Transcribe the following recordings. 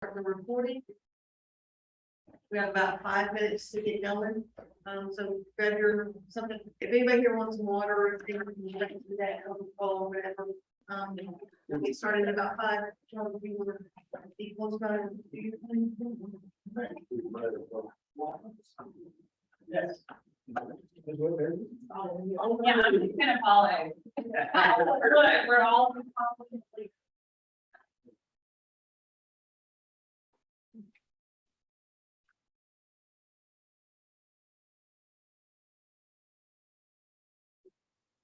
the recording. We have about 5 minutes to get going. So grab your something. If anybody here wants some water or anything, you can do that or whatever. We'll get started in about 5. Yes. Oh, yeah, I'm just gonna follow. We're all.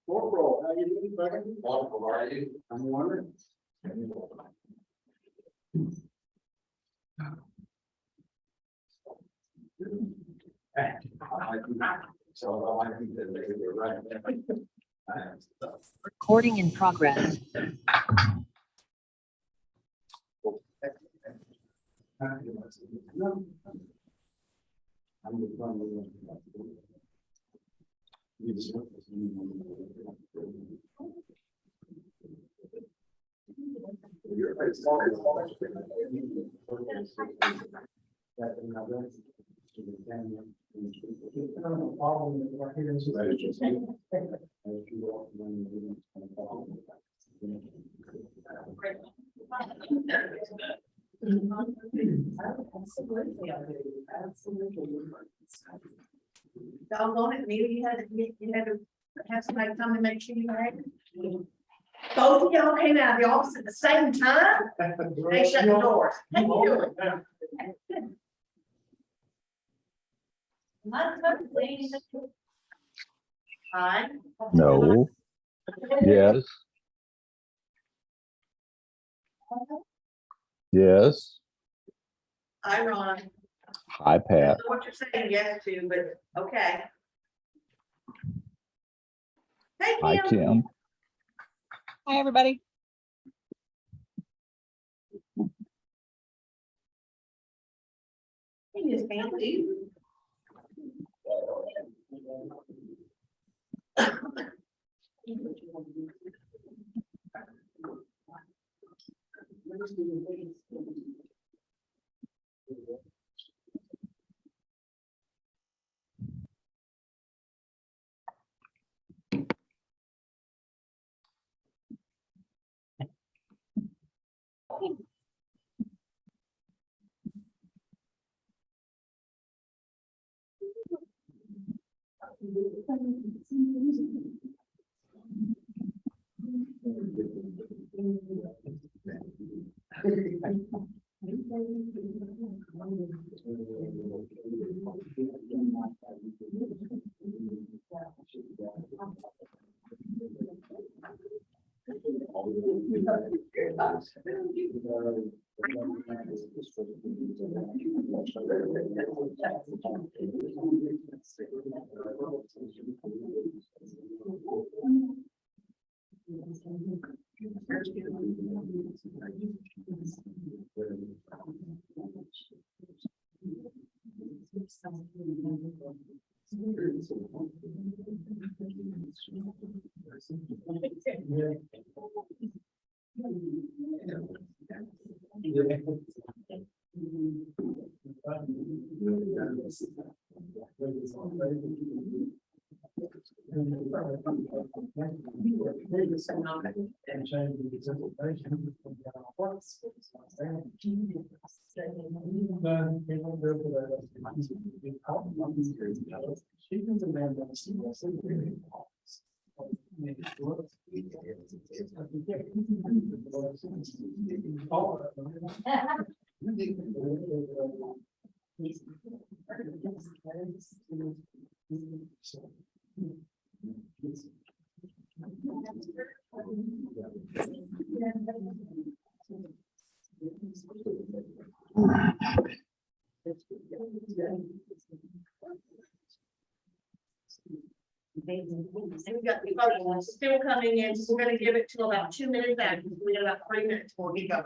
Corporal, how you doing, buddy? Wonderful, how are you? I'm wondering. So I think that they're right. Recording in progress. Doggone it, maybe you had to have somebody come and make sure you had it. Both of y'all came out of the office at the same time. They shut the doors. How you doing? Hi. No. Yes. Yes. Hi, Ron. Hi, I Pat. don't know what you're saying yes to, but okay. Hey, Hi, Kim. Kim. Hi, everybody. Hey, Miss Fancy. And we got the other ones still coming in, so we're gonna give it to about 2 minutes after. We got about 3 minutes before we go.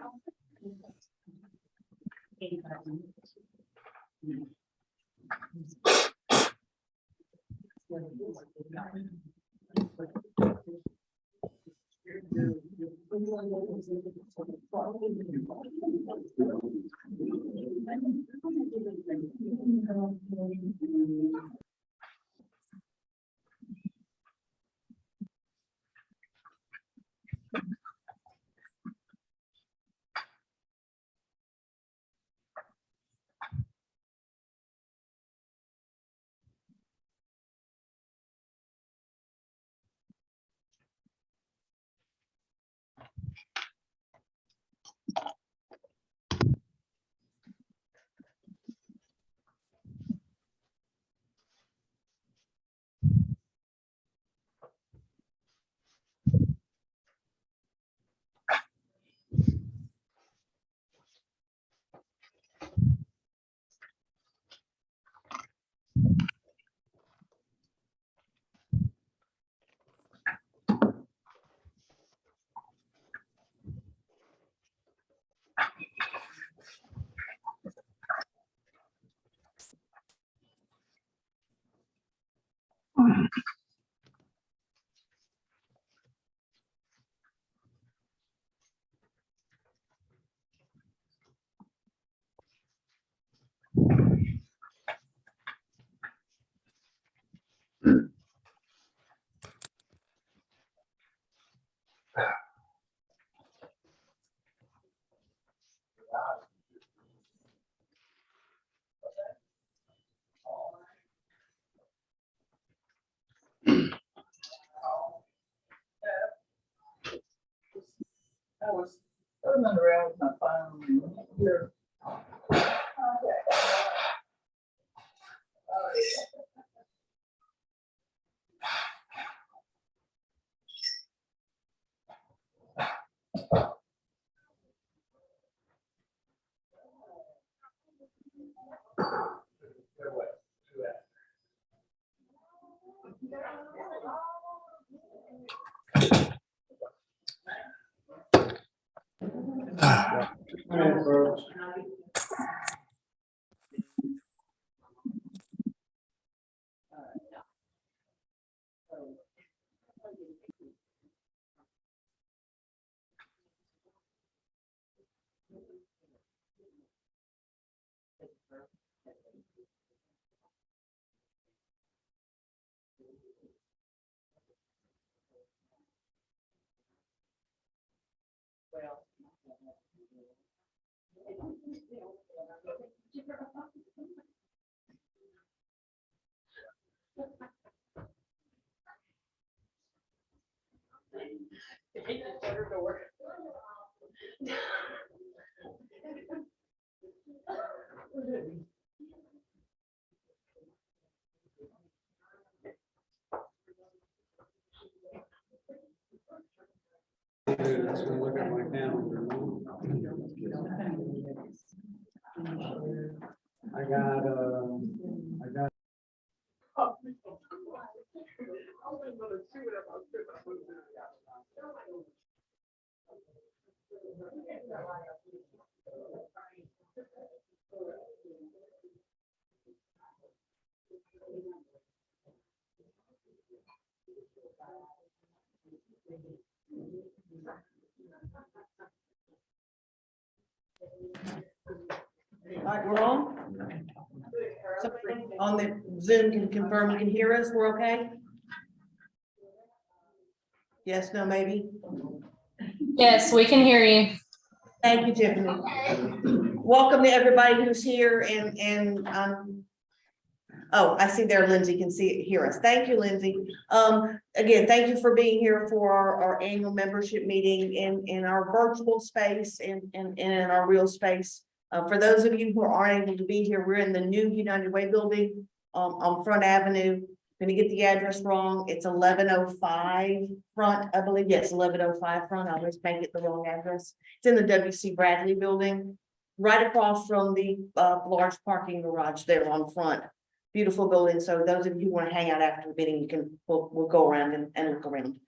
I was running around with my phone here. Let's go look at my calendar. I got. All right, we're on. Somebody on the Zoom can confirm you can hear us. We're okay? Yes, no, maybe? Yes, we can hear you. Thank you, Tiffany. Welcome to everybody who's here oh, I see there Lindsay can hear us. Thank you, Lindsay. Again, thank you for being here for our annual membership meeting in our virtual space and in our real space. For those of you who aren't able to be here, we're in the new United Way building on Front Avenue. I'm gonna get the address wrong. It's 1105 Front, I believe. Yes, 1105 Front. I always make it the wrong address. It's in the W.C. Bradley building, right across from the large parking garage there on Front. Beautiful building. So those of you who want to hang out after the meeting, you can, we'll go around and look around.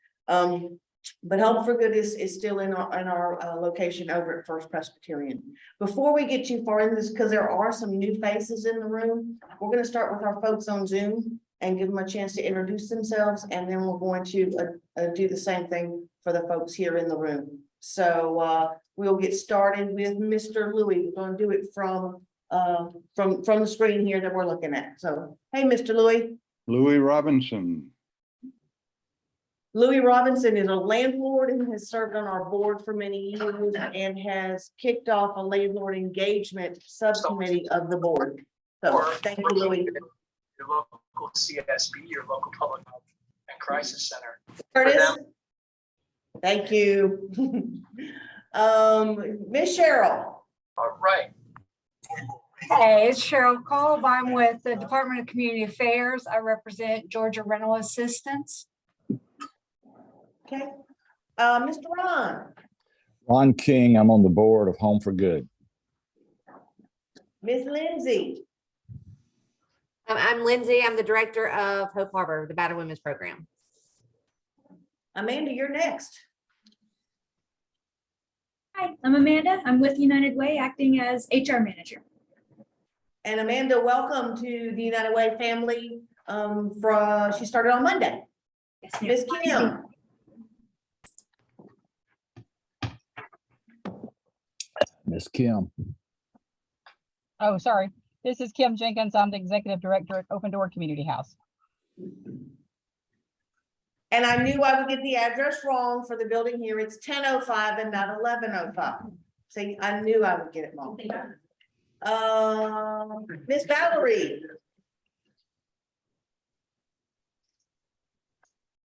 But Help for Good is still in our location over at First Presbyterian. Before we get too far in this, because there are some new faces in the room, we're going to start with our folks on Zoom. and give them a chance to introduce themselves, and then we're going to do the same thing for the folks here in the room. So we'll get started with Mr. Louis. We're going to do it from the screen here that we're looking at. So, hey, Mr. Louis. Louis Robinson. Louis Robinson is a landlord and has served on our board for many years and has kicked off a landlord engagement subcommittee of the board. So thank you, Louis. Your local CSB, your local public health and crisis center. Curtis. Thank you. Miss Cheryl. All right. Hey, it's Cheryl Kolb. I'm with the Department of Community Affairs. I represent Georgia Rental Assistance. Okay. Mr. Ron. Ron King, I'm on the board of Home for Good. Miss Lindsay. I'm Lindsay. I'm the director of Hope Harbor, the Battered Women's Program. Amanda, you're next. Hi, I'm Amanda. I'm with United Way, acting as HR manager. And Amanda, welcome to the United Way family. She started on Monday. Yes, ma'am. Miss Kim. Miss Kim. Oh, sorry. This is Kim Jenkins. I'm the executive director at Open Door Community House. And I knew I would get the address wrong for the building here. It's 10:05 and not 11:05. See, I knew I would get it wrong. Miss Valerie.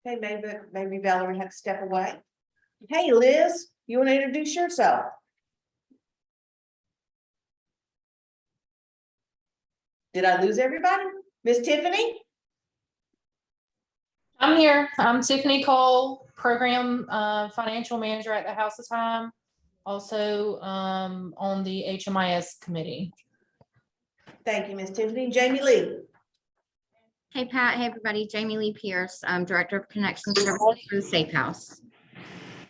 Okay, maybe Valerie had to step away. Hey, Liz, you want to introduce yourself? Did I lose everybody? Miss Tiffany? I'm here. I'm Tiffany Cole, program financial manager at the House of Time. Also on the HMIS committee. Thank you, Miss Tiffany. Jamie Lee. Hey, Pat. Hey, everybody. Jamie Lee Pierce. I'm director of connection services for the Safe House.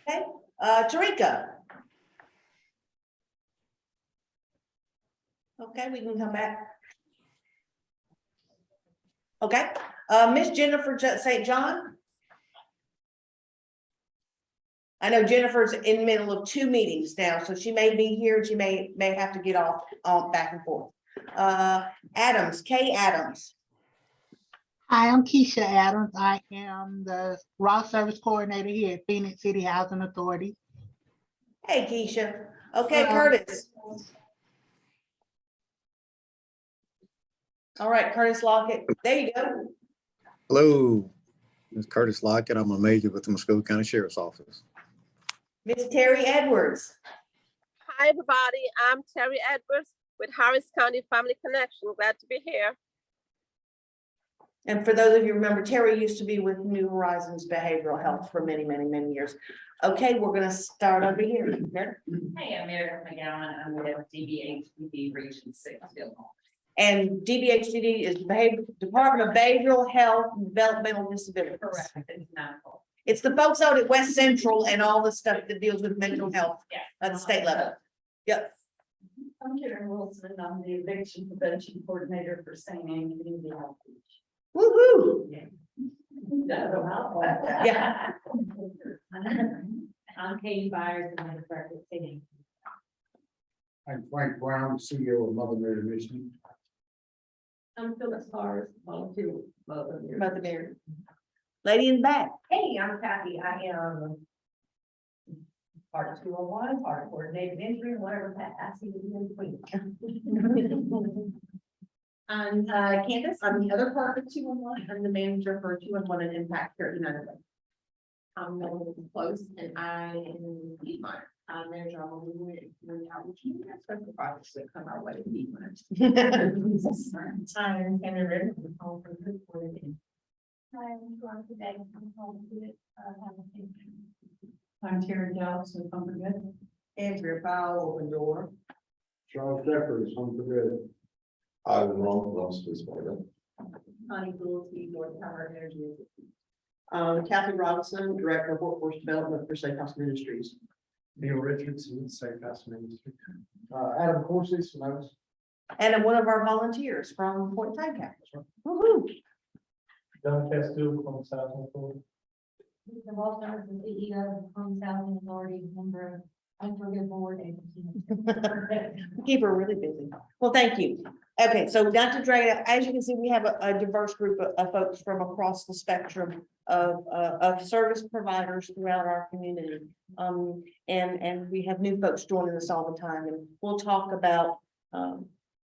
Okay, Tarika. Okay, we can come back. Okay, Miss Jennifer St. John. I know Jennifer's in the middle of 2 meetings now, so she may be here. She may have to get off back and forth. Adams, Kay Adams. Hi, I'm Keisha Adams. I am the raw service coordinator here at Phoenix City Housing Authority. Hey, Keisha. Okay, Curtis. All right, Curtis Lockett. There you go. Hello, it's Curtis Lockett. I'm a major with the Muskogee County Sheriff's Office. Miss Terry Edwards. Hi, everybody. I'm Terry Edwards with Harris County Family Connection. Glad to be here. And for those of you who remember, Terry used to be with New Horizons Behavioral Health for many, many, many years. Okay, we're going to start over here. Hey, I'm Meredith McGowan. I'm with DBHPD Region 6. And DBHDD is Department of Behavioral Health and Developmental Disabilities. Correct. It's not full. It's the folks out at West Central and all the stuff that deals with mental health at the state level. Yep. I'm Karen Wilson. I'm the eviction prevention coordinator for St. Anne Community Health. Woohoo! Yeah. I'm Katie Byers and I'm the director of St. I'm Frank Brown, CEO of Mother Mary Mission. I'm Phyllis Stars, volunteer with Mother Mary. Mother Mary. Lady in the back. Hey, I'm Kathy. I am part of 201, part of coordinated injury, whatever that asks you to do in between. I'm Candace. I'm the other part of 211. I'm the manager for 211 and Impact Care United Way. I'm Melanie Close and I am Piedmont. I'm manager of the outreach. That's the projects that come our way to Piedmont. I'm Henry Ritter from Home for Good Coordinating. Hi, I'm Veronica Day. I'm Home for Good. I'm Terry Giles with Home for Good. Andrea Powell, Open Door. Charles Jeffers, Home for Good. I was wrong, lost this one. Connie Gould, North Power Energy. Kathy Robinson, Director of Workforce Development for Safe House Ministries. Neil Richardson, Safe House Ministry. Adam Corsi, Simoes. And one of our volunteers from Point Tank. Woohoo! John Castillo from South Dakota. The Walters, the CEO of Home Housing Authority, member of the board and. Keep her really busy. Well, thank you. Okay, so not to drag it out, as you can see, we have a diverse group of folks from across the spectrum of service providers throughout our community. And we have new folks joining us all the time, and we'll talk about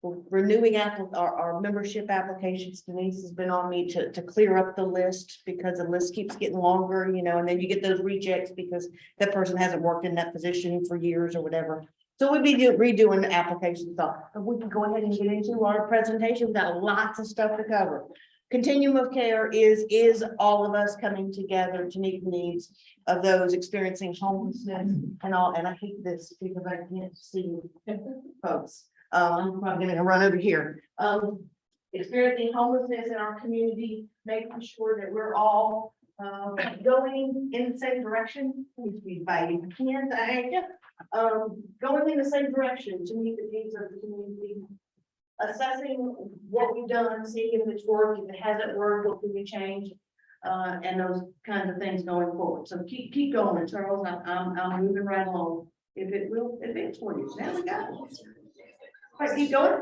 renewing our membership applications. Denise has been on me to clear up the list because the list keeps getting longer, you know, and then you get those rejects because that person hasn't worked in that position for years or whatever. So we'll be redoing the application stuff, but we can go ahead and get into our presentation. We've got lots of stuff to cover. Continuum of care is all of us coming together to meet the needs of those experiencing homelessness and all. And I hate this because I can't see folks. I'm probably gonna run over here. Experiencing homelessness in our community, making sure that we're all going in the same direction. Needs to be by you can, going in the same direction to meet the needs of the community. Assessing what we've done, seeing if it's worked, if it hasn't worked, what can we change? And those kinds of things going forward. So keep going, Charles. I'm moving right along. If it will advance for you. There we go. All right, keep going.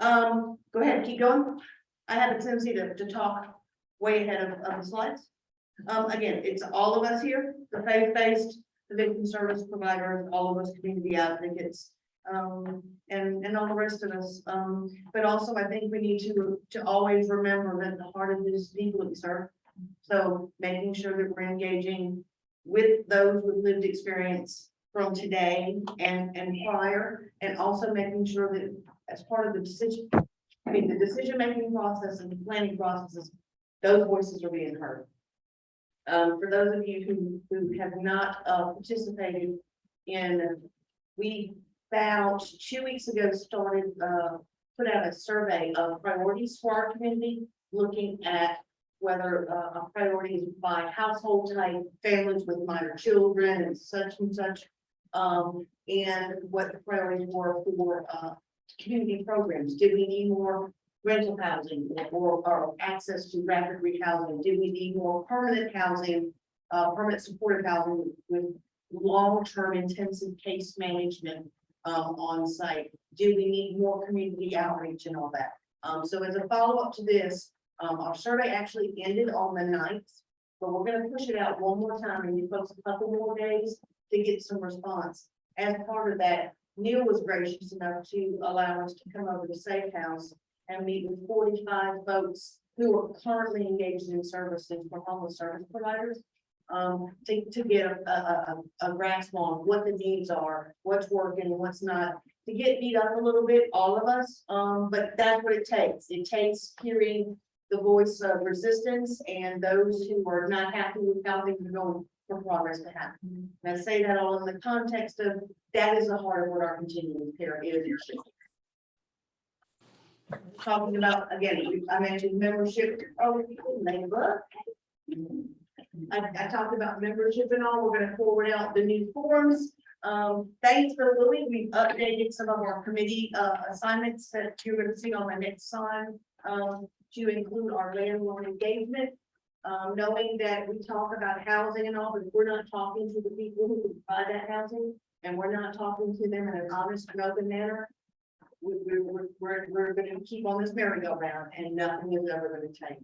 Go ahead, keep going. I have a tendency to talk way ahead of the slides. Again, it's all of us here, the faith-based, the victim service providers, all of us community advocates, and all the rest of us. But also I think we need to always remember that the heart of this is people we serve. So making sure that we're engaging with those with lived experience from today and prior, and also making sure that as part of the decision-making process and the planning processes, those voices are being heard. For those of you who have not participated in, we about 2 weeks ago started, put out a survey of priorities for our community, looking at whether priorities by household type, families with minor children and such, and what the priorities were for community programs. Did we need more rental housing or access to rapid rehousing? Did we need more permanent housing, permanent supportive housing with long-term intensive case management on site? Do we need more community outreach and all that? So as a follow-up to this, our survey actually ended on the 9th, but we're going to push it out one more time and give folks a couple more days to get some response. As part of that, Neil was gracious enough to allow us to come over to Safe House and meet with 45 folks who are currently engaged in services for homeless service providers, to get a grasp on what the needs are, what's working, what's not, to get beat up a little bit, all of us, but that's what it takes. It takes hearing the voice of resistance and those who are not happy with how things are going for progress to happen. And I say that all in the context of that is the heart of what our continuum care is. Talking about, again, I mentioned membership. Oh, labor. I talked about membership and all. We're going to forward out the new forms. Thanks for Lily. We've updated some of our committee assignments that you're going to see on the next slide to include our landlord engagement. Knowing that we talk about housing and all, but we're not talking to the people who provide that housing, and we're not talking to them in an honest and open manner. We're going to keep on this merry-go-round, and nothing is ever going to change.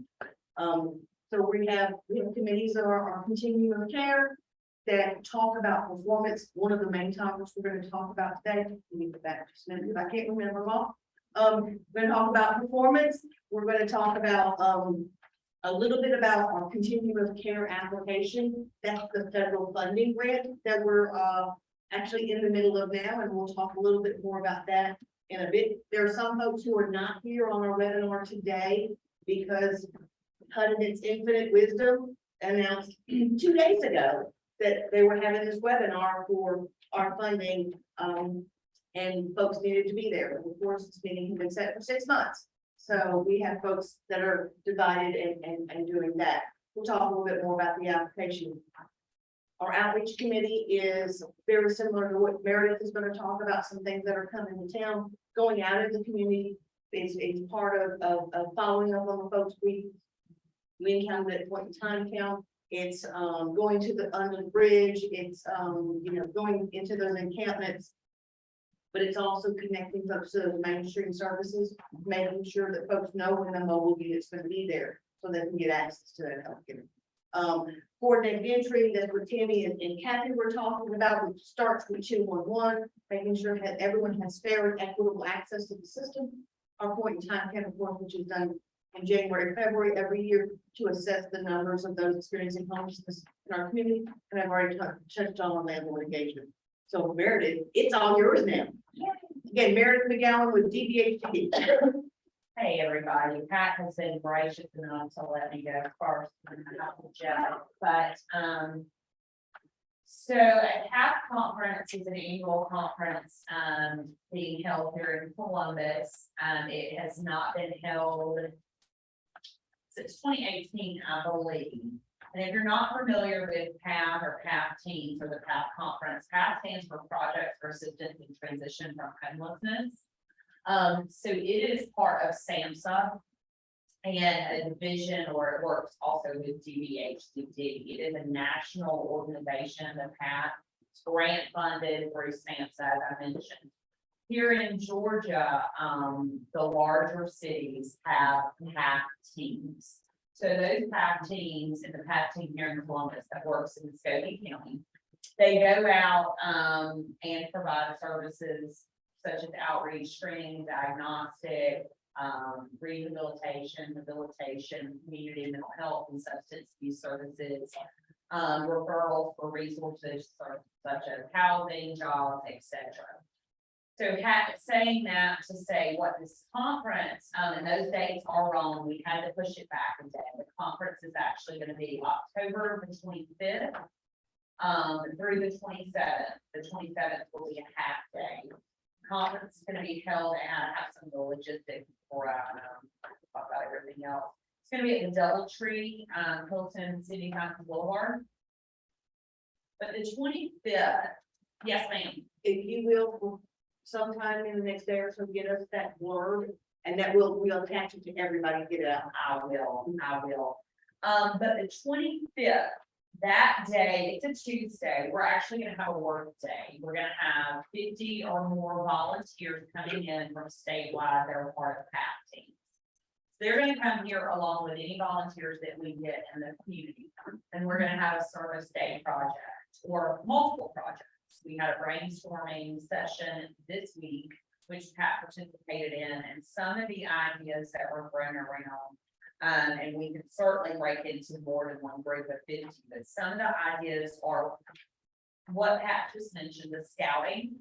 So we have committees of our continuum of care that talk about performance. One of the main topics we're going to talk about today. Let me get back just a minute because I can't remember them all. We're going to talk about performance. We're going to talk about a little bit about our continuum of care application. That's the federal funding grant that we're actually in the middle of now, and we'll talk a little bit more about that in a bit. There are some folks who are not here on our webinar today because HUD in its infinite wisdom announced 2 days ago that they were having this webinar for our funding, and folks needed to be there. Of course, this meeting has been set for 6 months. So we have folks that are divided and doing that. We'll talk a little bit more about the application. Our outreach committee is very similar to what Meredith is going to talk about, some things that are coming to town, going out of the community, It's part of following up on the folks we encountered at point in time count. It's, going to under the bridge, it's, going into those encampments. But it's also connecting folks to the mainstream services, making sure that folks know when the mobile unit's gonna be there, so they can get access to that healthcare. Coordinated entry, that's what Tammy and Kathy were talking about, which starts with 211, making sure that everyone has fair and equitable access to the system. Our point in time count, of course, which is done in January, February, every year to assess the numbers of those experiencing homelessness in our community, and I've already touched on landlord engagement. So Meredith, it's all yours now. Again, Meredith McGowan with DBHD. Hey, everybody, Pat has been gracious enough to let me go first. But, so a CAP conference is an annual conference, being held here in Columbus. It has not been held since 2018, I believe. And if you're not familiar with PAP or PAP teams or the PAP conference, PAP stands for Projects for Assistance in Transition from Homelessness. So it is part of SAMHSA and a division, or it works also with DBHDD. It is a national organization, the PAP. It's grant funded through SAMHSA, as I mentioned. Here in Georgia, the larger cities have PAP teams. So those PAP teams and the PAP team here in Columbus that works in Muskogee County, they go out and provide services such as outreach, training, diagnostic, rehabilitation, rehabilitation, community mental health and substance abuse services, referrals for resources such as housing, jobs, etc. So saying that to say what this conference, and those dates are wrong, we had to push it back a day. The conference is actually going to be October the 25th through the 27th. The 27th will be a half day. Conference is going to be held, and I have some of the logistics before I talk about everything else. It's going to be at the DoubleTree, Hilton City Mountain Boulevard. But the 25th, yes, ma'am. If you will, sometime in the next day or so, get us that blurb, and that we'll attach it to everybody, get it out. I will. But the 25th, that day, it's a Tuesday, we're actually gonna have a work day. We're gonna have 50 or more volunteers coming in from statewide, they're part of PAP teams. They're gonna come here along with any volunteers that we get in the community, and we're gonna have a service day project or multiple projects. We had a brainstorming session this week, which Pat participated in, and some of the ideas that were thrown around. And we can certainly break into more than one group of 50, but some of the ideas are what Pat just mentioned, the scouting,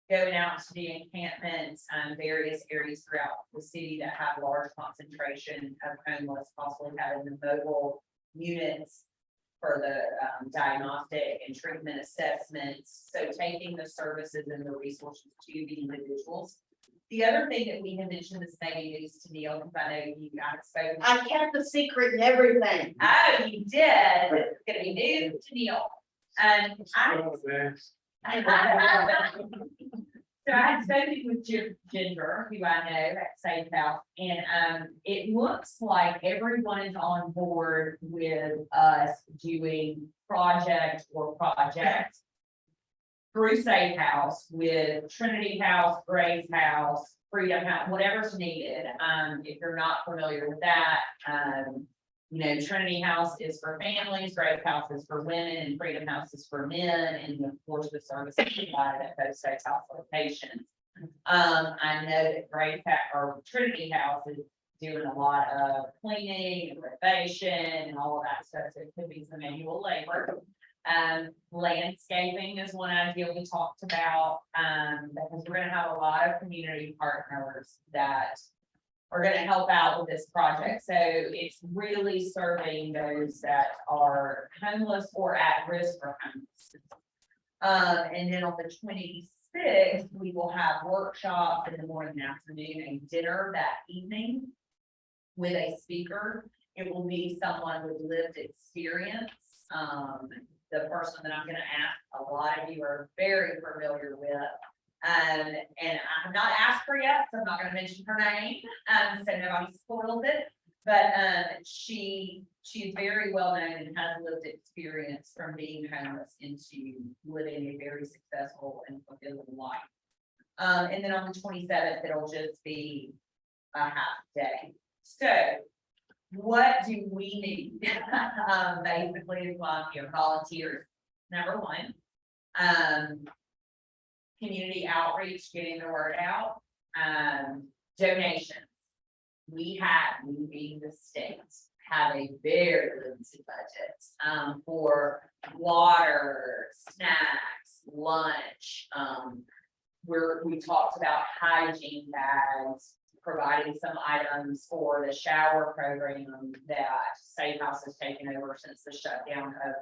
going out to the encampments, various areas throughout the city that have large concentration of homeless, possibly having the mobile units for the diagnostic and treatment assessments. So taking the services and the resources to the individuals. The other thing that we had mentioned is maybe news to Neil, because I know you guys spoke. I kept the secret and everything. Oh, you did. It's gonna be news to Neil. And so I had spoken with Ginger, who I know at Safe House, and it looks like everyone is on board with us doing projects through Safe House with Trinity House, Grace House, Freedom House, whatever's needed. If you're not familiar with that, Trinity House is for families, Grace House is for women, and Freedom House is for men, and of course the services provided at those Safe House locations. I know that Grace House or Trinity House is doing a lot of cleaning and renovation and all of that stuff, so it could be some manual labor. Landscaping is one idea we talked about, because we're gonna have a lot of community partners that are gonna help out with this project. So it's really serving those that are homeless or at risk for homelessness. And then on the 26th, we will have workshops in the morning and afternoon and dinner that evening with a speaker. It will be someone with lived experience. The person that I'm going to ask, a lot of you are very familiar with, And I have not asked her yet, so I'm not gonna mention her name, so nobody spoils it. But, she's very well known and has lived experience from being homeless into living a very successful and fulfilling life. And then on the 27th, it'll just be a half day. So what do we need? Basically, is volunteers, number one. Community outreach, getting the word out, donations. We being the state, have a very limited budget, for water, snacks, lunch. We talked about hygiene bags, providing some items for the shower program that Safe House has taken over since the shutdown of,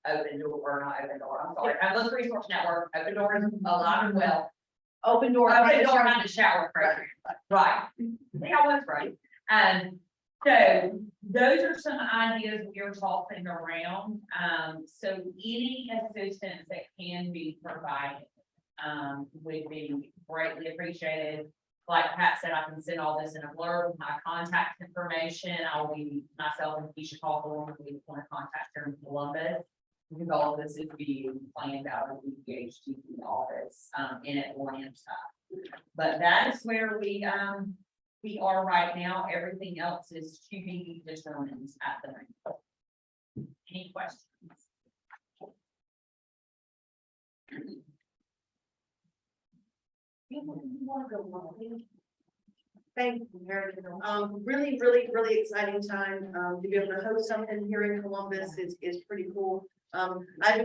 Open Door, or not Open Door, I'm sorry, Homeless Resource Network. Open Door is alive and well. Open door. Open Door had the shower program, right? They always right. So those are some ideas we are tossing around. So any assistance that can be provided, would be greatly appreciated. Like Pat said, I can send all this in a blurb with my contact information. I'll be myself and Keisha Hawthorne, we want to contact her in Columbus. Because all of this is being planned out of the PhD office in Atlanta. But that is where we are right now. Everything else is to be determined at the moment. Any questions? Thank you, Meredith. Really, really, really exciting time. To be able to host something here in Columbus is pretty cool. I've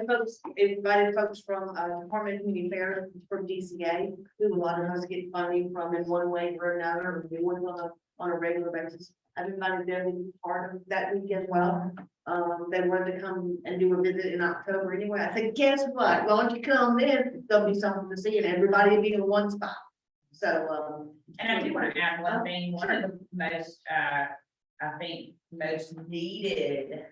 invited folks from Department of Community Affairs from DCA, who a lot of us get funding from in one way or another, or we work on a regular basis. I've invited them to be part of that week as well. They wanted to come and do a visit in October anyway. I said, guess what? Why don't you come then? There'll be something to see and everybody will be in one spot. So, and I do want to add one thing. One of the most, I think, most needed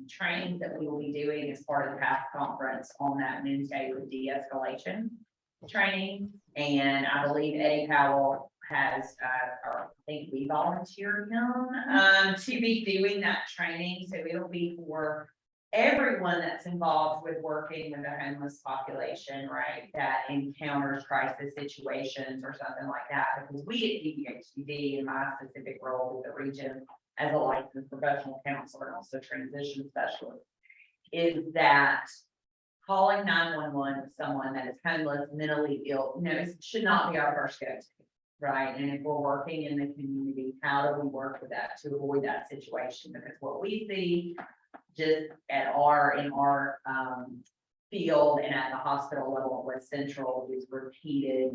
trainings that we will be doing as part of the PATH conference on that Wednesday with de-escalation training. And I believe Eddie Powell has, or I think we volunteered him to be doing that training. So it'll be for everyone that's involved with working with a homeless population, right, that encounters crisis situations or something like that. Because we at DHCD, in my specific role with the region as a licensed professional counselor and also transition specialist, is that calling 911 with someone that is homeless, mentally ill, should not be our first go-to, right? And if we're working in the community, how do we work with that to avoid that situation? Because what we see just in our field and at the hospital level with Central is repeated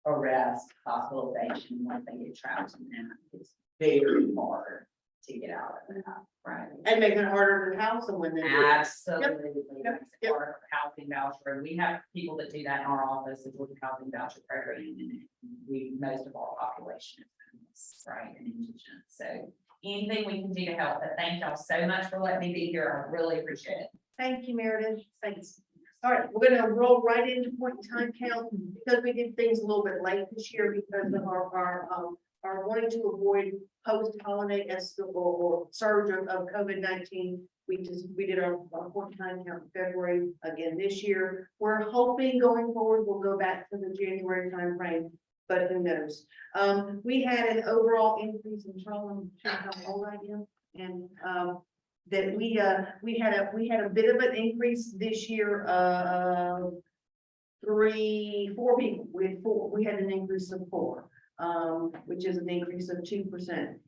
arrest, hospitalization when they get trapped in that. It's very hard to get out of that, right? and making it harder to house them when they do. Absolutely. Yep. It's part of housing voucher. And we have people that do that in our office with the housing voucher program. And most of our population is homeless, right, and indigent. So anything we can do to help, but thank y'all so much for letting me be here. I really appreciate it. Thank you, Meredith. Thanks. All right, we're gonna roll right into point in time count because we did things a little bit late this year because of our wanting to avoid post-holiday or surge of COVID-19. We did our point in time count in February again this year. We're hoping going forward, we'll go back to the January timeframe, but who knows? We had an overall increase in trouble, how old I am, and that we had a bit of an increase this year of 4 people. We had an increase of 4, which is an increase of 2%.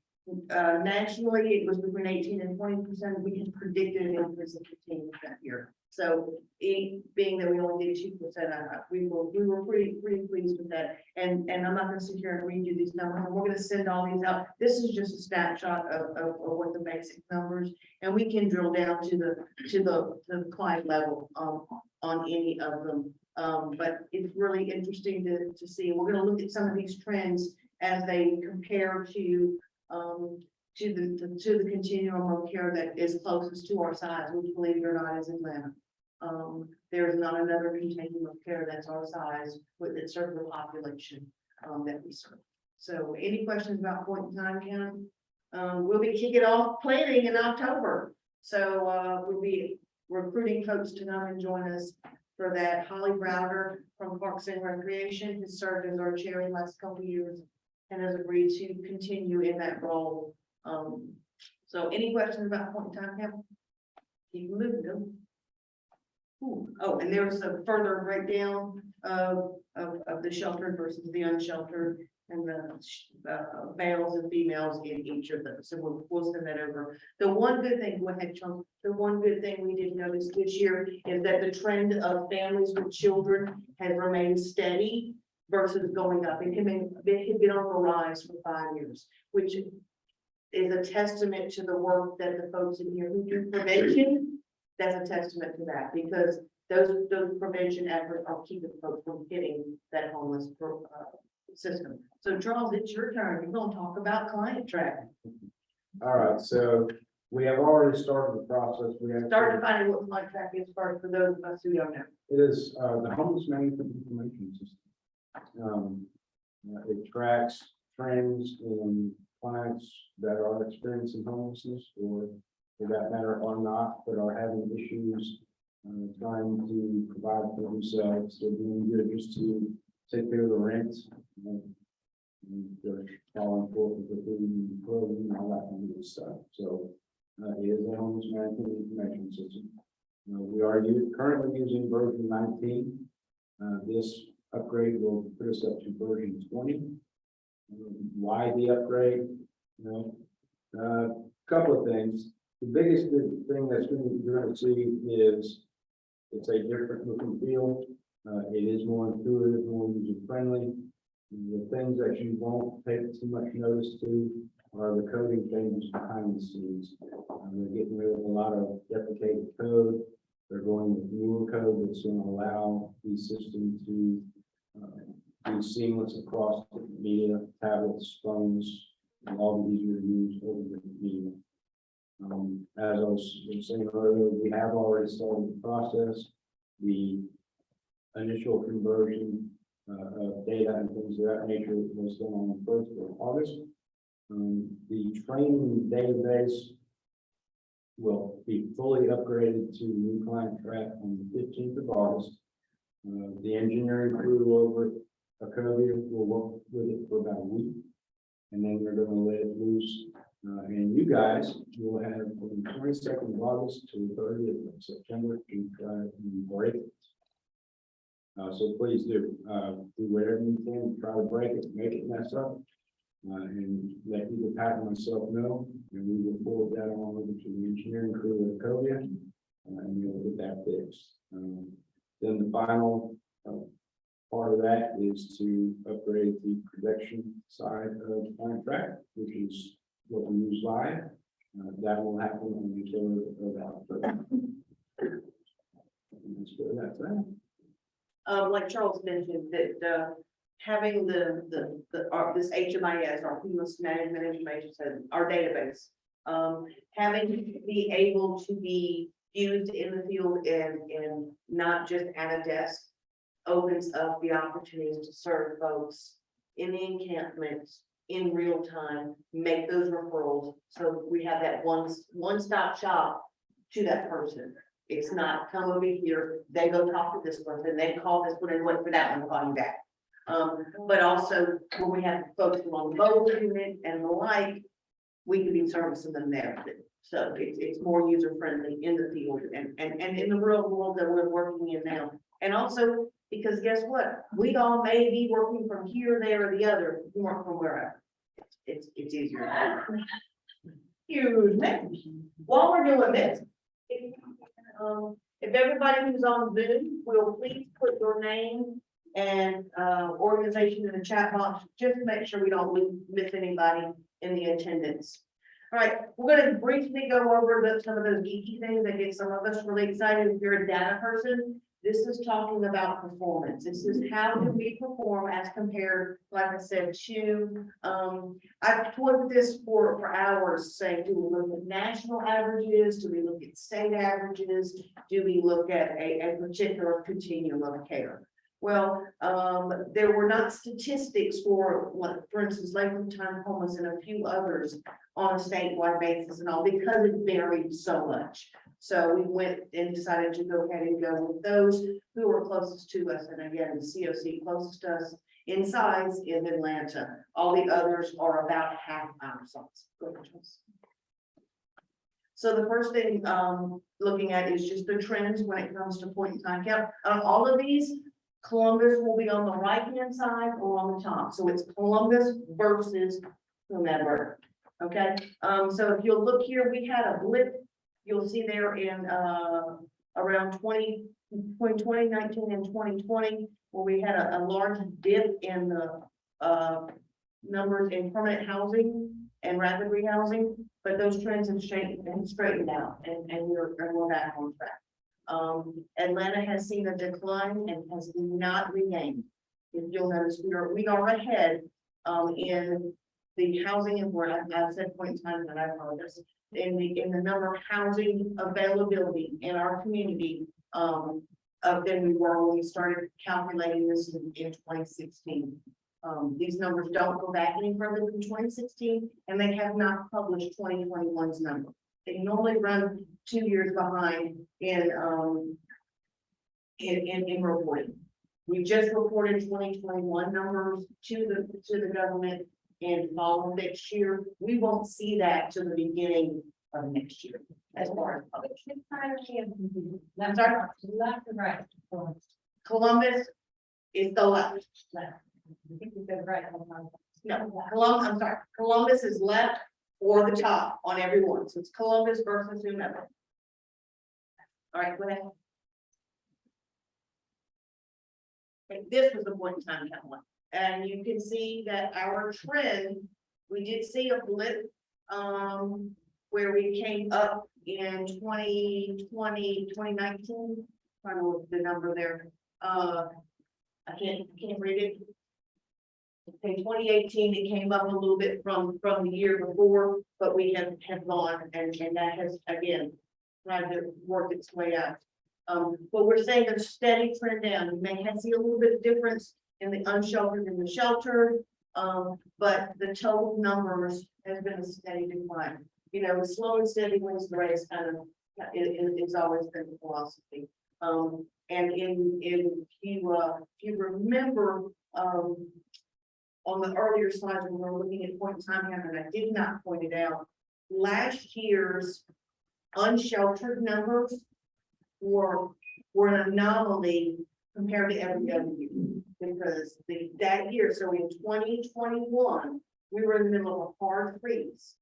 Nationally, it was between 18 and 20%. We had predicted an increase of 15% here. So being that we only did 2%, we were pretty pleased with that. And I'm not going to sit here and read you these numbers. We're going to send all these out. This is just a snapshot of what the basic numbers, and we can drill down to the client level on any of them. But it's really interesting to see. We're going to look at some of these trends as they compare to the continuum of care that is closest to our size, which, believe it or not, is Atlanta. There's not another continuum of care that's our size with its certain population, that we serve. So any questions about point in time, Kim? We'll be kicking off planning in October. So, we'll be recruiting folks to come and join us for that. Holly Browder from Parks and Recreation has served as our chair in the last couple of years and has agreed to continue in that role. So any questions about point in time, Kim? Keep moving them. Oh, and there was a further breakdown of the sheltered versus the unsheltered and the males and females in each of those. So we'll send that over. The one good thing, go ahead, Chunk. The one good thing we did notice this year is that the trend of families with children has remained steady versus going up. It had been on the rise for 5 years, which is a testament to the work that the folks in here who do prevention. That's a testament to that, because those prevention efforts are keeping folks from hitting that homeless system. So Charles, it's your turn. You're gonna talk about client tracking. All right, so we have already started the process. We have. Start defining what client tracking is first for those of us who don't know. It is the homeless management information system. It tracks trends in clients that are experiencing homelessness, or for that matter are not, but are having issues trying to provide for themselves. They're doing good just to take care of the rent. And they're following forth with the food and clothing and all that kind of good stuff. So it is a homeless management information system. We are currently using version 19. This upgrade will put us up to version 20. Why the upgrade? Couple of things. The biggest thing you're going to see is it's a different look and feel. It is more intuitive, more user friendly. The things that you won't take too much notice to are the coding changes behind the scenes. They're getting rid of a lot of deprecated code. They're going with newer code that's going to allow the system to be seamless across different media, tablets, phones, and all the easier to use over different media. As I was saying earlier, we have already started the process. The initial conversion of data and things of that nature was done on the 1st of August. The training database will be fully upgraded to new client track on the 15th of August. The engineering crew over at Wachovia will work with it for about a week, and then they're going to let it loose. And you guys will have from the 22nd of August to the 30th of September to try and break it. So please do whatever you can to try to break it, make it mess up, and let either Pat and myself know, and we will forward that on over to the engineering crew at Wachovia, and we'll get that fixed. Then the final part of that is to upgrade the production side of the client track, which is what we use live. That will happen on the 3rd of October. That's that. Like Charles mentioned, that having this HMIS, our Homeless Management Information System, our database, having to be able to be used in the field and not just at a desk, opens up the opportunities to serve folks in the encampments in real time, make those referrals. So we have that one-stop shop to that person. It's not come over here, they go talk to this person, they call this one and wait for that one to call you back. But also when we have folks on the mobile unit and the like, we could be servicing them there too. So it's more user friendly in the field and in the real world that we're working in now. And also because guess what? We all may be working from here, there, or the other, work from wherever. It's easier. Huge. While we're doing this, if everybody who's on Zoom will please put your name and organization in the chat box, just to make sure we don't miss anybody in the attendance. All right, we're going to briefly go over some of those geeky things that get some of us really excited. If you're a data person, This is talking about performance. This is how do we perform as compared, like I said, to, I've told this for hours, saying, do we look at national averages? Do we look at state averages? Do we look at a particular continuum of care? Well, there were not statistics for, like, for instance, lifetime homeless and a few others on a statewide basis and all, because it varied so much. So we went and decided to go ahead and go with those who were closest to us. And again, the COC closest to us in size in Atlanta. All the others are about half our size. So the first thing looking at is just the trends when it comes to point in time count. All of these, Columbus will be on the right-hand side or on the top. So it's Columbus versus whomever. Okay, so if you'll look here, we had a blip. You'll see there in around 2019 and 2020, where we had a large dip in the numbers in permanent housing and rapid rehousing, but those trends have straightened out, and we're back on track. Atlanta has seen a decline and has not regained. If you'll notice, we are ahead in the housing and where I've said point in time that I apologize. In the number of housing availability in our community than we were when we started calculating this in 2016. These numbers don't go back any further than 2016, and they have not published 2021's number. They normally run 2 years behind in reporting. We just reported 2021 numbers to the government. And fall of next year, we won't see that to the beginning of next year as far as publishing. I'm sorry, left or right? Columbus is the left. I think you said right. No, Columbus, I'm sorry, Columbus is left or the top on every one. So it's Columbus versus whomever. All right, go ahead. Okay, this was the point in time that one. And you can see that our trend, we did see a blip where we came up in 2020, 2019. I don't know the number there. I can't read it. In 2018, it came up a little bit from the year before, but we have gone and that has again tried to work its way out. But we're saying a steady trend down. You may have see a little bit of difference in the unsheltered and the sheltered, but the total numbers has been a steady decline. You know, slow and steady wins the race, kind of, it's always been the philosophy. And if you remember, on the earlier slides when we were looking at point in time, and I did not point it out, last year's unsheltered numbers were an anomaly compared to every other year. Because that year, so in 2021, we were in the middle of a hard freeze.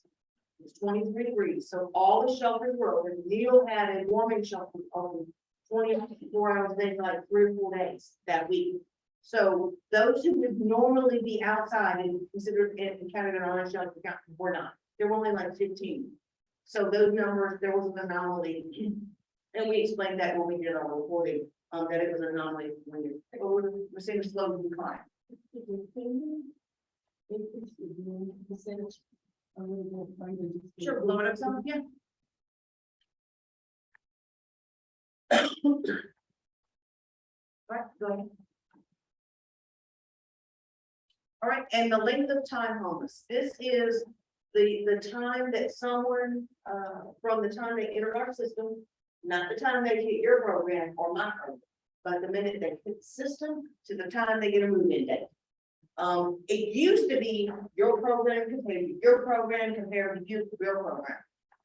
It was 23 degrees, so all the shelters were open. Neil had a warming shelter open 24 hours a day, like 3 or 4 days that week. So those who would normally be outside and considered and counted on a shelter were not. There were only like 15. So those numbers, there was an anomaly, and we explained that when we did our reporting. That it was an anomaly when we're seeing a slow decline. Sure, blow it up some, yeah. Right, go ahead. All right, and the length of time homeless. This is the time that someone from the time they enter our system, not the time they hit your program or my program, but the minute they hit the system to the time they get a move-in date. It used to be your program compared to your program compared to your program.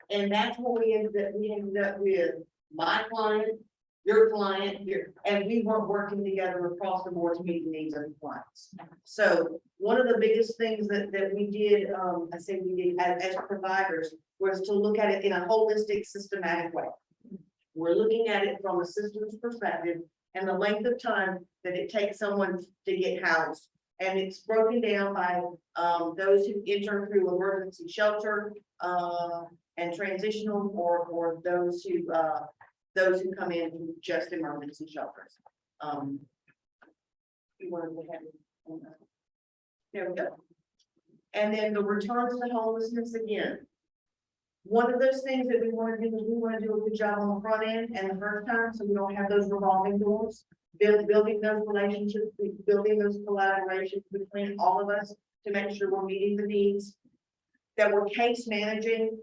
And that's what we ended up with my client, your client, and we weren't working together across the board to meet the needs of the clients. So one of the biggest things that we did, I say we did as providers, was to look at it in a holistic, systematic way. We're looking at it from a systems perspective and the length of time that it takes someone to get housed. And it's broken down by those who enter through emergency shelter and transitional, or those who those who come in from just emergency shelters. You wanted to have it. There we go. And then the returns to homelessness again. One of those things that we want to do is we want to do a good job on the front end and the first time, so we don't have those revolving doors. Building those relationships, building those collaborations between all of us to make sure we're meeting the needs. That we're case managing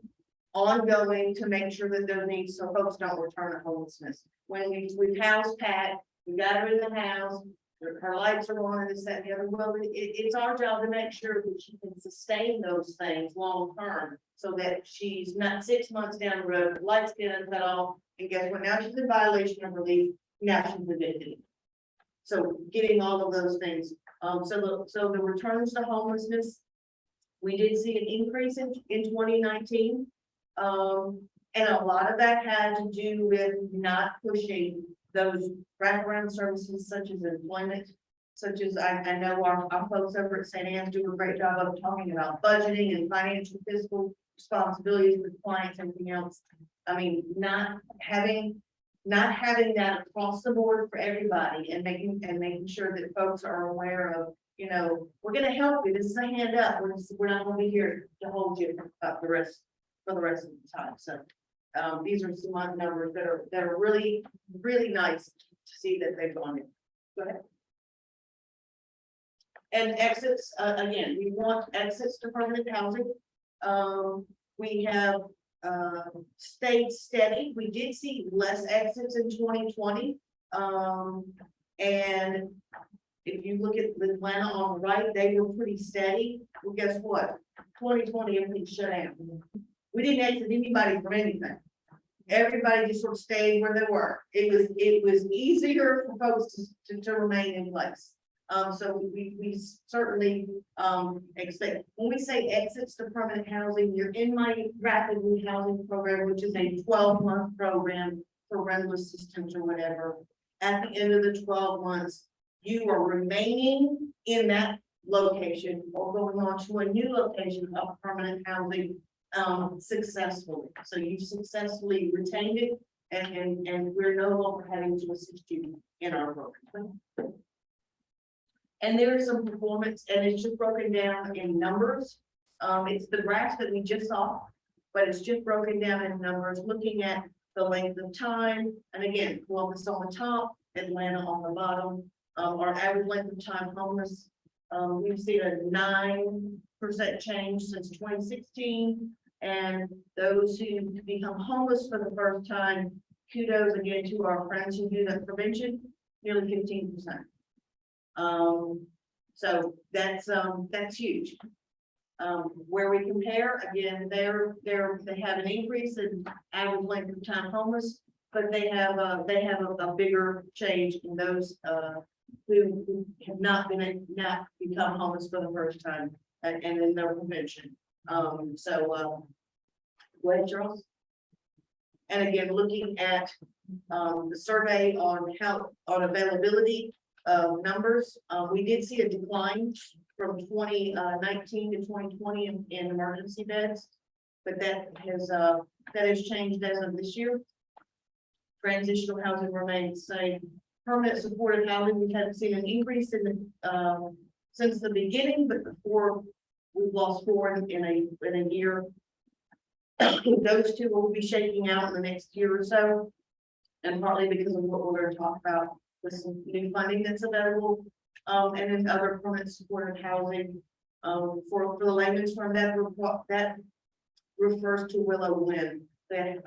ongoing to make sure that their needs, so folks don't return to homelessness. When we've housed Pat, we got her in the house, her lights are on and this, that, and the other. Well, it's our job to make sure that she can sustain those things long term, so that she's not 6 months down the road, the lights get cut off, and guess what? Now she's in violation of relief. Now she's evicted. So getting all of those things. So the returns to homelessness, we did see an increase in 2019. And a lot of that had to do with not pushing those wraparound services such as employment, such as I know our folks over at St. Anne's do a great job of talking about budgeting and financial fiscal responsibilities with clients, and everything else. I mean, not having that across the board for everybody and making sure that folks are aware of, you know, we're gonna help you. This is a hand up. We're not gonna be here to hold you up for the rest of the time. So these are some numbers that are really, really nice to see that they've gone in. Go ahead. And exits, again, we want exits to permanent housing. We have stayed steady. We did see less exits in 2020. And if you look at Atlanta on the right, they were pretty steady. Well, guess what? 2020, everything shut down. We didn't exit anybody from anything. Everybody just sort of stayed where they were. It was easier for folks to remain in place. So we certainly expect, when we say exits to permanent housing, you're in my rapid housing program, which is a 12-month program for rental assistance or whatever. At the end of the 12 months, you are remaining in that location or going on to a new location of permanent housing successfully. So you successfully retained it, and we're no longer having to assist you in our program. And there is some performance, and it's just broken down in numbers. It's the graph that we just saw, but it's just broken down in numbers, looking at the length of time. And again, Columbus on the top, Atlanta on the bottom. Our average length of time homeless, we've seen a 9% change since 2016. And those who become homeless for the first time, kudos again to our friends who do that prevention, nearly 15%. So that's huge. Where we compare, again, they have an increase in average length of time homeless, but they have a bigger change in those who have not become homeless for the first time and in their prevention. Go ahead, Charles. And again, looking at the survey on availability of numbers, we did see a decline from 2019 to 2020 in emergency beds, but that has changed as of this year. Transitional housing remains the same. Permanent supportive housing, we haven't seen an increase in the since the beginning, but before we've lost 4 in a year. Those two will be shaking out in the next year or so, and partly because of what we're going to talk about with some new funding that's available, and then other permanent supportive housing. For the layman's term, that refers to Willow Wind, that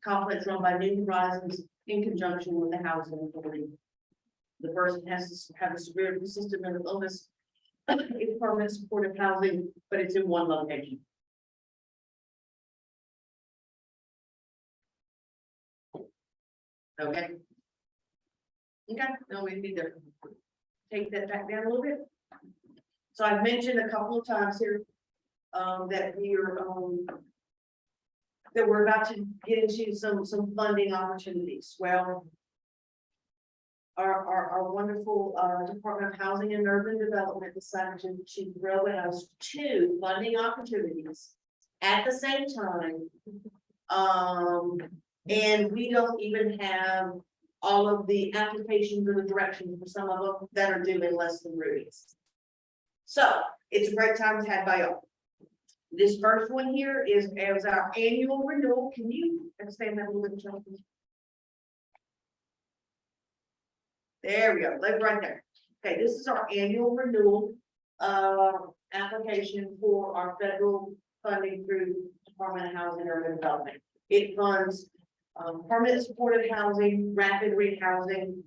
complex run by New Horizons in conjunction with the housing authority. The person has to have a severe persistent mental illness. It's permanent supportive housing, but it's in one location. Okay. Okay, no, we'd be there. Take that back down a little bit. So I've mentioned a couple of times here that we're about to get into some funding opportunities. Well, our wonderful Department of Housing and Urban Development decided to throw at us 2 funding opportunities at the same time. And we don't even have all of the applications or the directions for some of them that are due in less than 3 weeks. So it's a great time to have by all. This first one here is as our annual renewal. Can you expand that a little bit, Chelsea? There we go, like right there. Okay, this is our annual renewal application for our federal funding through Department of Housing and Urban Development. It funds permanent supportive housing, rapid rehousing,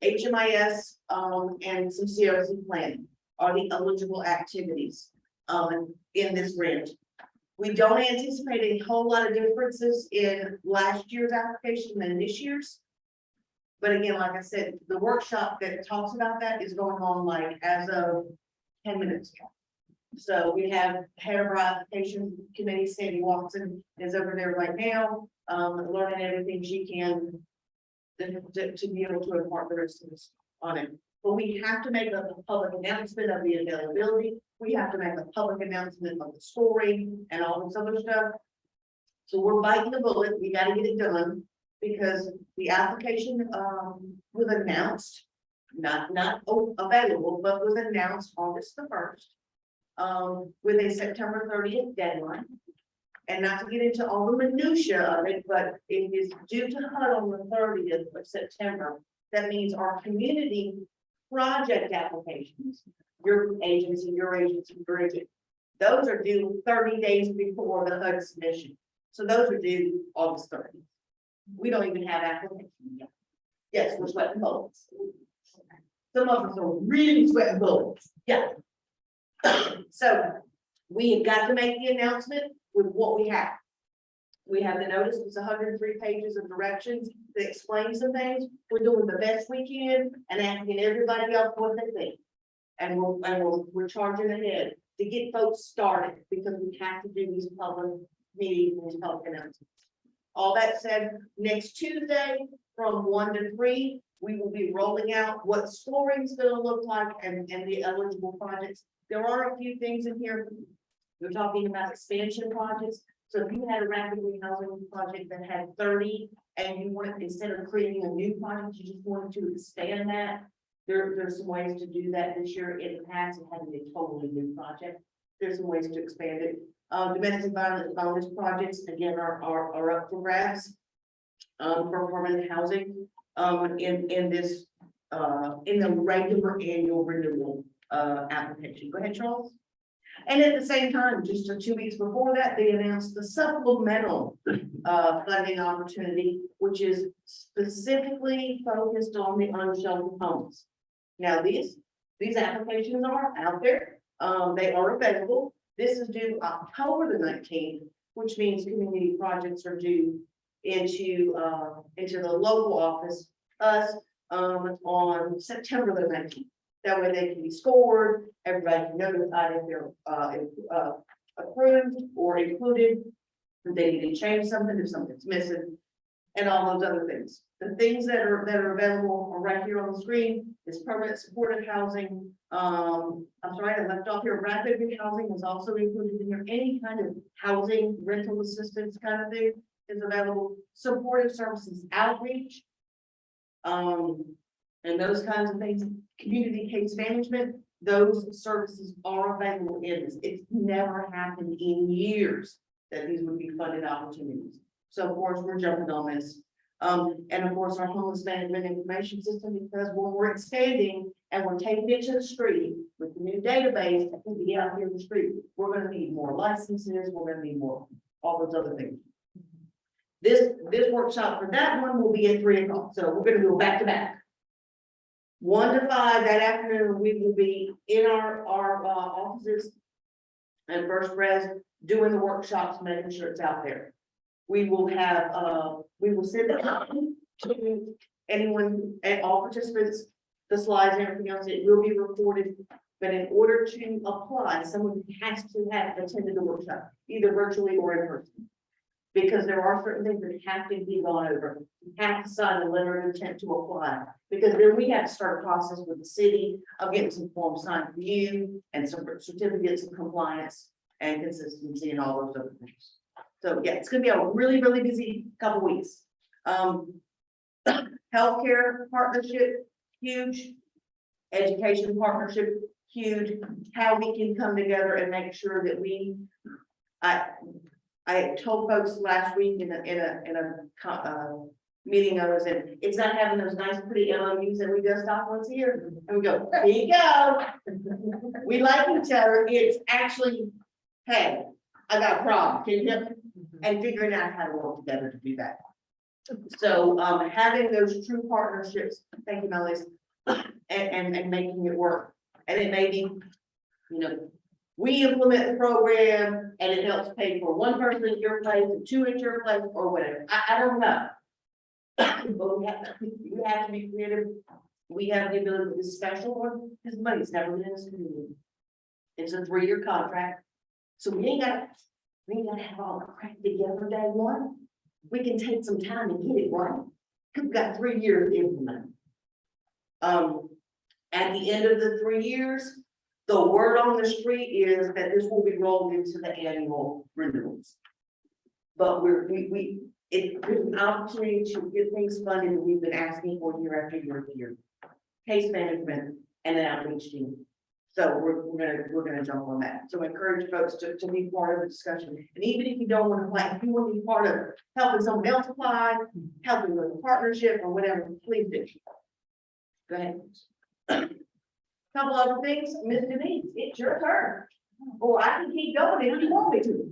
HMIS, and some CRC planning are the eligible activities in this grant. We don't anticipate a whole lot of differences in last year's application than this year's. But again, like I said, the workshop that talks about that is going on like as of 10 minutes ago. So we have head of our application committee, Sandy Watson, is over there right now, learning everything she can to be able to impart the rest of us on it. But we have to make a public announcement of the availability. We have to make a public announcement of the scoring and all this other stuff. So we're biting the bullet. We got to get it done because the application was announced, not available, but was announced August the 1st. With a September 30th deadline. And not to get into all the minutia of it, but it is due to HUD on the 30th of September. That means our community project applications, your agency, your agency, your agency, those are due 30 days before the HUD submission. So those are due August 30th. We don't even have applications yet. Yes, we're sweating bullets. Some of us are really sweating bullets. Yeah. So we have got to make the announcement with what we have. We have the notice, it's 103 pages of directions that explain some things. We're doing the best we can and asking everybody else what they think. And we're charging ahead to get folks started because we have to do these public meetings and these public announcements. All that said, next Tuesday from 1 to 3, we will be rolling out what scoring is going to look like and the eligible projects. There are a few things in here. We're talking about expansion projects. So if you had a rapid rehousing project that had 30 and you wanted, instead of creating a new project, you just wanted to expand that. There's some ways to do that this year. In the past, it had to be a totally new project. There's some ways to expand it. Domestic violence bonus projects, again, are up for grabs for permanent housing in this in the regular annual renewal application. Go ahead, Charles. And at the same time, just 2 weeks before that, they announced the supplemental funding opportunity, which is specifically focused on the unsheltered homes. Now, these applications are out there. They are available. This is due October the 19th, which means community projects are due into the local office, us, on September the 19th. That way they can be scored, everybody can notify if they're approved or included. If they need to change something, if something's missing, and all those other things. The things that are available are right here on the screen. Is permanent supportive housing. I'm sorry, I left off here. Rapid rehousing is also included in here. Any kind of housing, rental assistance kind of thing is available. Supportive services outreach. And those kinds of things, community case management, those services are available in this. It's never happened in years that these would be funded opportunities. So of course, we're jumping on this. And of course, our homeless management information system, because when we're expanding and we're taking it to the street with the new database, that can be out here in the street, we're gonna need more licenses, we're gonna need more, all those other things. This workshop for that one will be at 3 o'clock. So we're gonna go back to back. 1 to 5 that afternoon, we will be in our offices and First Res doing the workshops, making sure it's out there. We will have, we will send it out to anyone and all participants, the slides and everything else. It will be recorded, but in order to apply, someone has to have attended the workshop, either virtually or in person. Because there are certain things that have to be gone over. You have to sign a letter of intent to apply, because then we have to start a process with the city of getting some forms signed for you and some certificates of compliance and consistency and all those other things. So yeah, it's gonna be a really, really busy couple weeks. Healthcare partnership, huge. Education partnership, huge. How we can come together and make sure that I told folks last week in a meeting I was in, it's not having those nice pretty MOUs that we just off once a year, and we go, here you go. We like each other, it's actually, hey, I got a problem, can you help me? And figuring out how to work together to do that. So, having those true partnerships, thank you, Melissa, and making it work. And it may be, you know, we implement the program and it helps pay for one person at your place and two at your place or whatever. I don't know. But we have to be creative. We have the ability to do this special one, because money's never been in this community. It's a 3-year contract. So we ain't gotta have all the crap together day one. We can take some time to get it right. Because we've got 3 years to implement. At the end of the 3 years, the word on the street is that this will be rolled into the annual renewals. But it's an opportunity to get things funded that we've been asking for year after year after year. Case management and an outreach team. So we're gonna jump on that. So I encourage folks to be part of the discussion. And even if you don't want to apply, if you want to be part of helping someone else apply, helping with a partnership or whatever, please do. Go ahead. Couple other things, Ms. Denise, it's your turn. Or I can keep going if you want me to.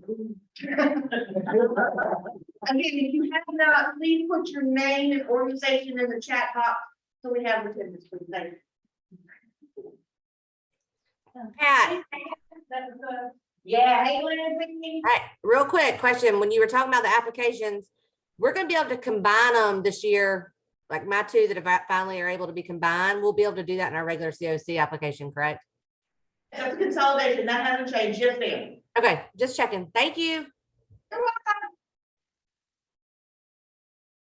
Again, if you have not, please put your name and organization in the chat box so we have attendance, please. Thank you. Pat, Yeah, hey, Lynn. all right, real quick question. When you were talking about the applications, we're gonna be able to combine them this year. Like my two that have finally are able to be combined, we'll be able to do that in our regular COC application, correct? That's consolidation, that hasn't changed, just then. Okay, just checking. Thank you.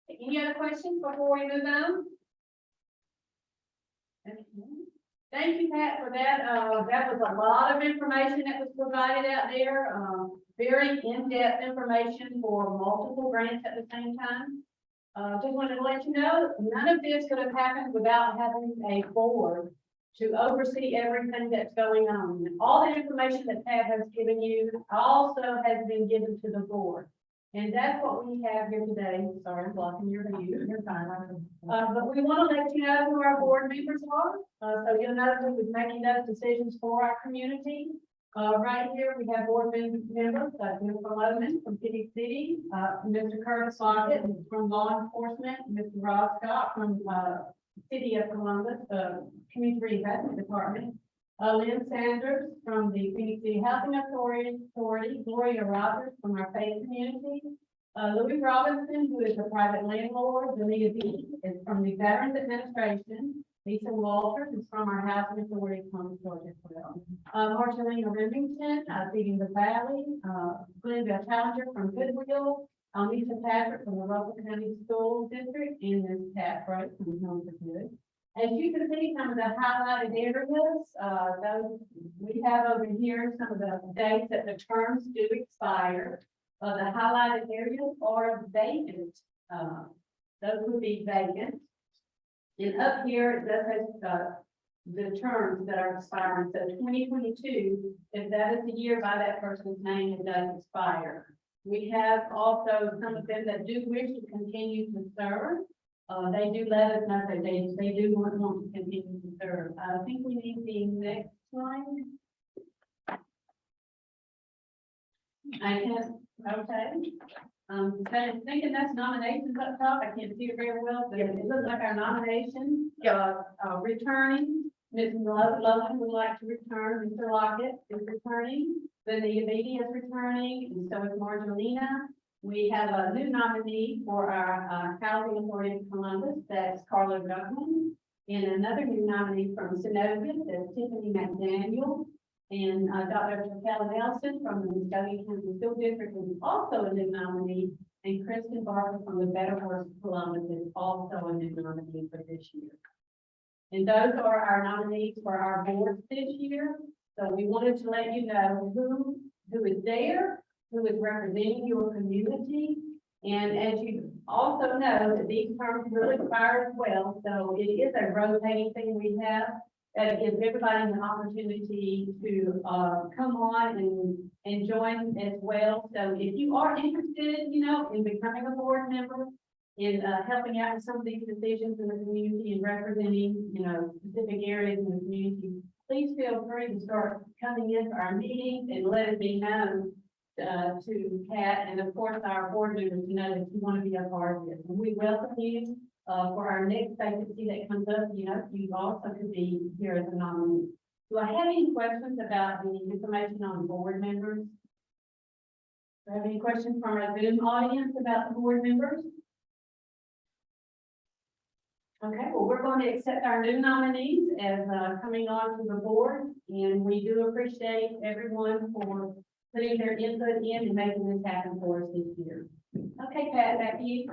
Any other questions before we move on? Thank you, Pat, for that. That was a lot of information that was provided out there. Very in-depth information for multiple grants at the same time. Just wanted to let you know, none of this could have happened without having a board to oversee everything that's going on. And all the information that Pat has given you also has been given to the board. And that's what we have here today. Sorry, I'm blocking your view. You're fine. But we want to let you know who our board members are. So you'll know who is making those decisions for our community. Right here, we have board members, Jennifer Loman from Kitty City, Mr. Curtis Lockett from law enforcement, Mr. Rob Scott from City of Columbus, Community Reinvestment Department, Lynn Sanders from the Phoenix City Housing Authority, Gloria Rogers from our faith community, Louis Robinson, who is a private landlord, Delia B is from the Veterans Administration, Lisa Walters is from our Housing Authority of Columbus, Georgia as well. Marcelina Remington, Feeding the Valley, Glenda Challenger from Goodwill, Lisa Patrick from the Russell County School District, and Ms. Pat Bright from Home for Good. As you can see, some of the highlighted areas, those we have over here, some of the dates that the terms do expire. The highlighted areas are vacant. Those would be vacant. And up here, it does have the terms that are expiring. So 2022, if that is the year by that person's name, it does expire. We have also some of them that do wish to continue to serve. They do let us know that they do want to continue to serve. I think we need the next slide. I can, okay. Thinking that's nominations up top. I can't see it very well, but it looks like our nomination, returning. Ms. Loveland would like to return. Mr. Lockett is returning. Then the Avidi is returning, and so is Margelina. We have a new nominee for our Housing Authority of Columbus, that's Carla Gugman, and another new nominee from Synovus, that's Tiffany McDaniel, and Dr. Kelly Nelson from the Muskogee County School District is also a new nominee, and Kristen Barber from the Better Works of Columbus is also a new nominee for this year. And those are our nominees for our board this year. So we wanted to let you know who is there, who is representing your community. And as you also know, that these terms will expire as well, so it is a rotating thing we have. That gives everybody an opportunity to, come on and join as well. So if you are interested, you know, in becoming a board member, in, helping out with some of these decisions in the community and representing, you know, specific areas in the community, please feel free to start coming into our meetings and let it be known to Pat and of course our board members to know that you want to be a part of this. And we welcome you for our next vacancy that comes up. You know, you also could be here as a nominee. Do I have any questions about the information on board members? Do I have any questions from our Zoom audience about the board members? Okay, well, we're going to accept our new nominees as coming on to the board, and we do appreciate everyone for putting their input in and making this happen for us this year. Okay, Pat, back to you.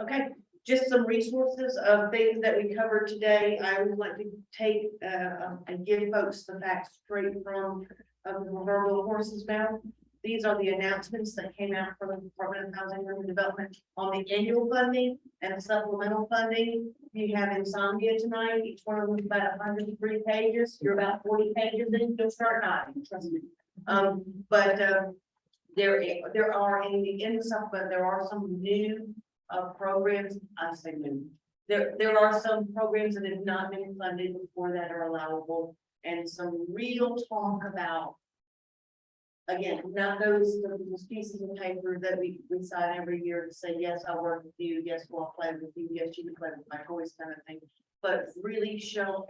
Okay, just some resources of things that we covered today. I would like to take and give folks the facts straight from the proverbial horse's mouth. These are the announcements that came out from the Department of Housing and Urban Development on the annual funding and the supplemental funding. You have insomnia tonight. Each one of them is about 103 pages. You're about 40 pages in, you'll start nodding, trust me. There are in the supplement, there are some new programs. I say new. There are some programs that have not been funded before that are allowable, and some real talk about, again, not those pieces of paper that we sign every year to say, yes, I'll work with you, yes, we'll play with you, yes, you can play with my toys kind of thing. But really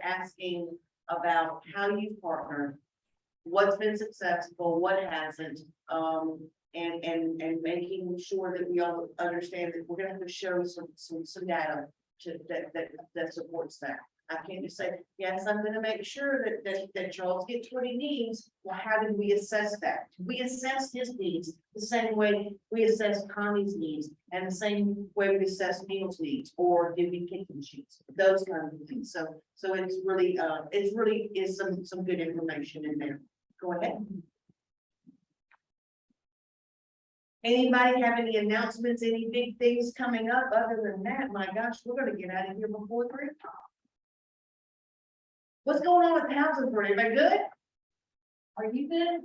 asking about how you partner, what's been successful, what hasn't, and making sure that we all understand that we're gonna have to show some data that supports that. I can't just say, yes, I'm gonna make sure that Charles gets what he needs. Well, how did we assess that? We assess his needs the same way we assess Connie's needs, and the same way we assess Neil's needs, or did we pick and choose those kind of things. So it's really is some good information in there. Go ahead. Anybody have any announcements, any big things coming up? Other than that, my gosh, we're gonna get out of here before 3 o'clock. What's going on with the housing authority? Everybody good? Are you good?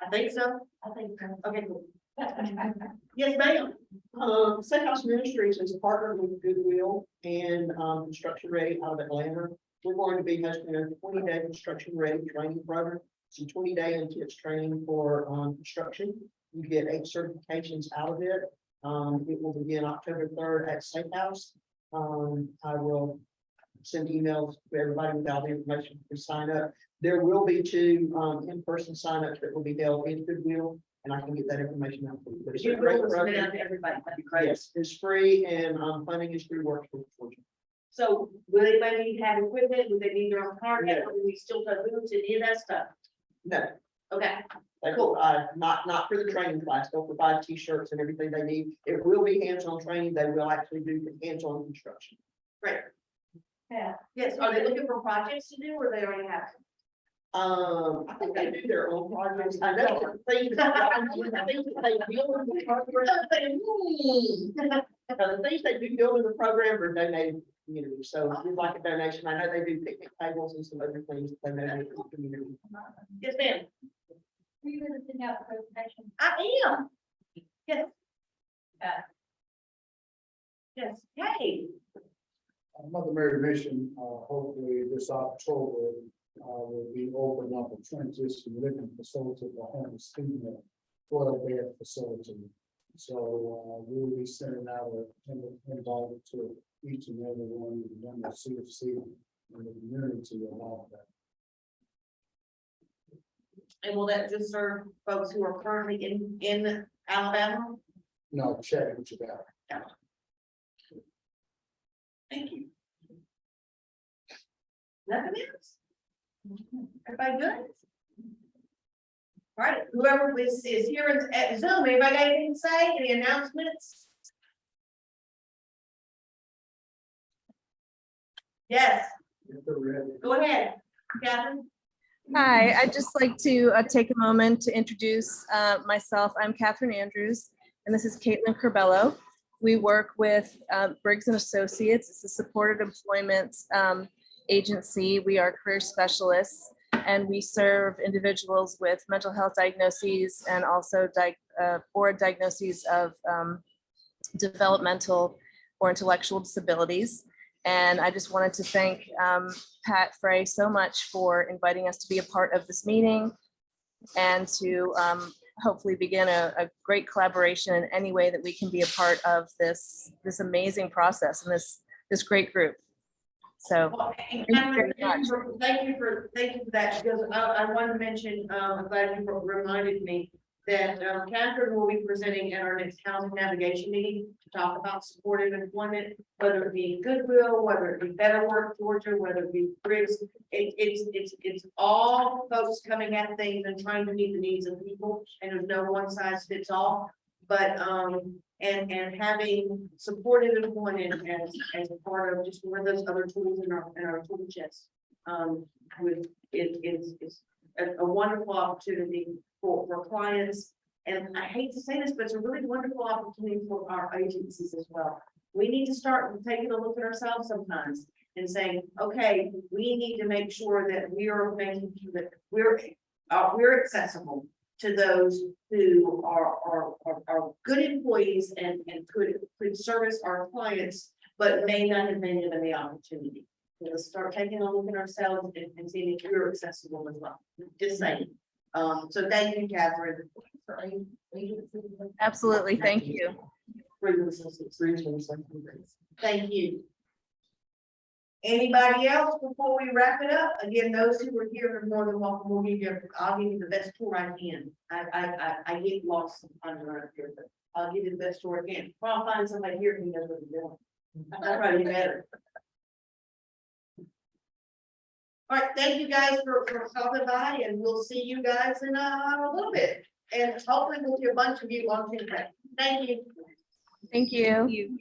I think so. I think so. Okay, cool. Yes, ma'am. Safe House Ministries is partnered with Goodwill and Construction Ready out of Atlanta. We're going to be hosting a 20-day construction ready training program. It's a 20-day intense training for construction. You get 8 certifications out of it. It will begin October 3rd at Safe House. I will send emails to everybody with all the information to sign up. There will be 2 in-person signups that will be held in Goodwill, and I can get that information out to you. But it's a great program. To everybody. That'd be great. Yes, it's free, and funding is through Workforce Fortune. So will anybody need to have equipment? Do they need their own car? Or do we still have boots and any of that stuff? No, Okay. they provide, not for the training class, they'll provide T-shirts and everything they need. It will be hands-on training. They will actually do hands-on construction. Great. Yeah. Yes. Are they looking for projects to do, or they already have? I think they do their own projects. I know the things I think they build in the program. The things they do build in the program are donated to the community. So if you'd like a donation, I know they do picnic tables and some other things that they donate to the community. Yes, ma'am. Were you going to send out the presentation? I am. Yes. Yes. Hey. Mother Mary Mission, hopefully this October, will be opening up a transition living facility for homeless people, 12-bed facility. So we'll be sending out an invite to each and every one of the CFC and the community along that. And will that just serve folks who are currently in Alabama? No, check what you got. Thank you. Nothing else? Everybody good? All right, whoever is here at Zoom, anybody got anything to say? Any announcements? Yes. Go ahead, Catherine. Hi, I'd just like to take a moment to introduce myself. I'm Catherine Andrews, and this is Caitlin Corbello. We work with Briggs and Associates. It's a supported employment agency. We are career specialists, and we serve individuals with mental health diagnoses and also board diagnoses of developmental or intellectual disabilities. And I just wanted to thank Pat Frey so much for inviting us to be a part of this meeting and to hopefully begin a great collaboration in any way that we can be a part of this amazing process and this great group. So Well, and thank you Cameron, very much. thank you for that, because I want to mention, I'm glad you reminded me that Catherine will be presenting at our next housing navigation meeting to talk about supportive employment, whether it be Goodwill, whether it be Better Work Georgia, whether it be Briggs. It's all folks coming at things and trying to meet the needs of people, and there's no one size fits all. But and having supportive employment as a part of just one of those other tools in our tool chest, with it's a wonderful opportunity for clients. And I hate to say this, but it's a really wonderful opportunity for our agencies as well. We need to start taking a look at ourselves sometimes and saying, okay, we need to make sure that we are making sure that we're accessible to those who are good employees and could service our clients, but may not have been given the opportunity. So let's start taking a look at ourselves and seeing if we're accessible as well. Just saying. So thank you, Catherine. Absolutely, thank you. Thank you. Anybody else before we wrap it up? Again, those who are here are more than welcome. I'll give you the best tour I can. I get lost sometimes around here, but I'll give you the best tour I can. Well, I'll find somebody here who knows what they're doing. I'll probably be better. All right, thank you guys for stopping by, and we'll see you guys in a little bit. And hopefully we'll see a bunch of you on Tuesday. Thank you. Thank you.